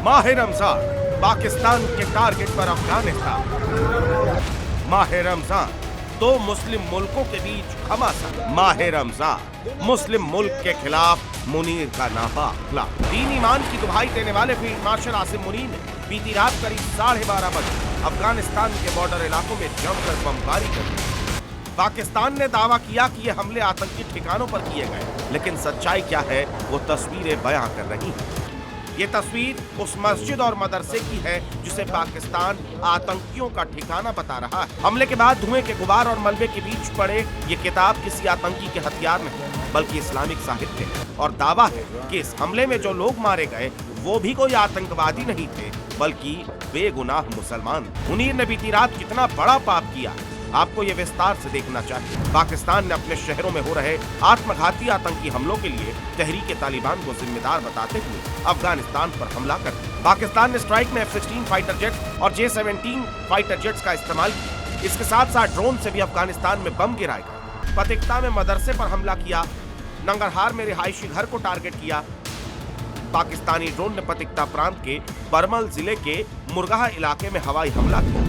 माह रमजान, पाकिस्तान के टारगेट पर अफगानिस्तान। माह रमजान, दो मुस्लिम मुल्कों के बीच घमासान। माह रमजान, मुस्लिम मुल्क के खिलाफ मुनीर का नापाक हमला। दीन ईमान की दुहाई देने वाले फील्ड मार्शल आसिम मुनीर ने बीती रात करीब 12:30 बजे अफगानिस्तान के बॉर्डर इलाकों में जमकर बमबारी कर दी। पाकिस्तान ने दावा किया कि ये हमले आतंकी ठिकानों पर किए गए, लेकिन सच्चाई क्या है वो तस्वीरें बयां कर रही हैं। ये तस्वीर उस मस्जिद और मदरसे की है जिसे पाकिस्तान आतंकियों का ठिकाना बता रहा है। हमले के बाद धुएं के गुबार और मलबे के बीच पड़े ये किताब किसी आतंकी के हथियार नहीं बल्कि इस्लामिक साहित्य है, और दावा है कि इस हमले में जो लोग मारे गए वो भी कोई आतंकवादी नहीं थे बल्कि बेगुनाह मुसलमान। मुनीर ने बीती रात कितना बड़ा पाप किया आपको ये विस्तार से देखना चाहिए। पाकिस्तान ने अपने शहरों में हो रहे आत्मघाती आतंकी हमलों के लिए तहरीक तालिबान को जिम्मेदार बताते हुए अफगानिस्तान पर हमला कर दिया। पाकिस्तान ने स्ट्राइक में F-16 फाइटर जेट और J-17 फाइटर जेट्स का इस्तेमाल किया। इसके साथ साथ ड्रोन से भी अफगानिस्तान में बम गिराए गए। पतिक्ता में मदरसे पर हमला किया। नंगरहार में रिहायशी घर को टारगेट किया। पाकिस्तानी ड्रोन ने पतिक्ता प्रांत के बरमल जिले के मुरगाह इलाके में हवाई हमला किया।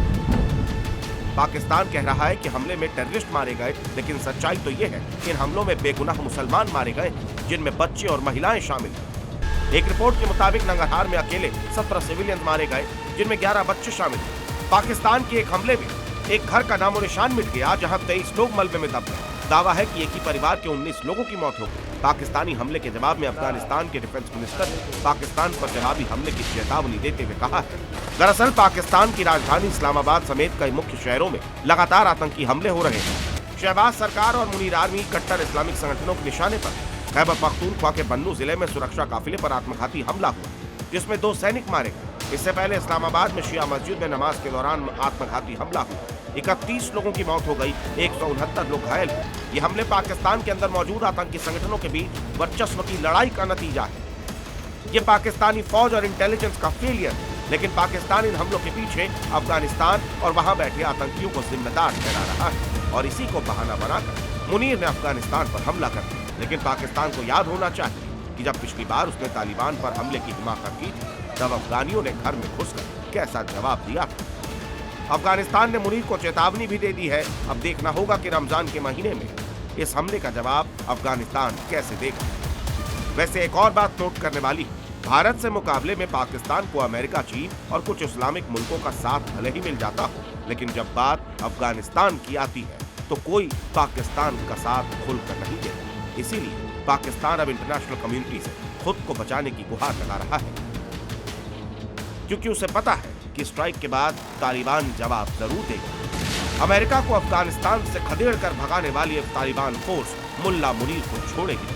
पाकिस्तान कह रहा है कि हमले में टेररिस्ट मारे गए, लेकिन सच्चाई तो ये है कि इन हमलों में बेगुनाह मुसलमान मारे गए, जिनमें बच्चे और महिलाएं शामिल हैं। एक रिपोर्ट के मुताबिक नंगरहार में अकेले 17 सिविलियन मारे गए, जिनमें 11 बच्चे शामिल हैं। पाकिस्तान के एक हमले में एक घर का नामो निशान मिट गया, जहां 23 लोग मलबे में दब गए। दावा है कि एक ही परिवार के 19 लोगों की मौत हो गई। पाकिस्तानी हमले के जवाब में अफगानिस्तान के डिफेंस मिनिस्टर ने पाकिस्तान पर जवाबी हमले की चेतावनी देते हुए कहा है, दरअसल पाकिस्तान की राजधानी इस्लामाबाद समेत कई मुख्य शहरों में लगातार आतंकी हमले हो रहे हैं। शहबाज सरकार और मुनीर आर्मी कट्टर इस्लामिक संगठनों के निशाने पर खैबर पख्तूनख्वा के बन्नू जिले में सुरक्षा काफिले पर आत्मघाती हमला हुआ, जिसमें 2 सैनिक मारे गए। इससे पहले इस्लामाबाद में शिया मस्जिद में नमाज के दौरान आत्मघाती हमला हुआ। 31 लोगों की मौत हो गई, 169 लोग घायल हुए। ये हमले पाकिस्तान के अंदर मौजूद आतंकी संगठनों के बीच वर्चस्व की लड़ाई का नतीजा है। ये पाकिस्तानी फौज और इंटेलिजेंस का फेलियर है, लेकिन पाकिस्तान इन हमलों के पीछे अफगानिस्तान और वहां बैठे आतंकियों को जिम्मेदार ठहरा रहा है, और इसी को बहाना बनाकर मुनीर ने अफगानिस्तान पर हमला कर दिया। लेकिन पाकिस्तान को याद होना चाहिए कि जब पिछली बार उसने तालिबान पर हमले की हिमाकत की थी, तब अफगानियों ने घर में घुसकर कैसा जवाब दिया था। अफगानिस्तान ने मुनीर को चेतावनी भी दे दी है। अब देखना होगा कि रमजान के महीने में इस हमले का जवाब अफगानिस्तान कैसे देगा। वैसे एक और बात नोट करने वाली है, भारत से मुकाबले में पाकिस्तान को अमेरिका, चीन और कुछ इस्लामिक मुल्कों का साथ भले ही मिल जाता हो, लेकिन जब बात अफगानिस्तान की आती है तो कोई पाकिस्तान का साथ खुलकर नहीं देता। इसीलिए पाकिस्तान अब इंटरनेशनल कम्युनिटी से खुद को बचाने की गुहार लगा रहा है, क्योंकि उसे पता है कि स्ट्राइक के बाद तालिबान जवाब जरूर देगा। अमेरिका को अफगानिस्तान से खदेड़ कर भगाने वाली तालिबान फोर्स मुल्ला मुनीर को छोड़ेगी।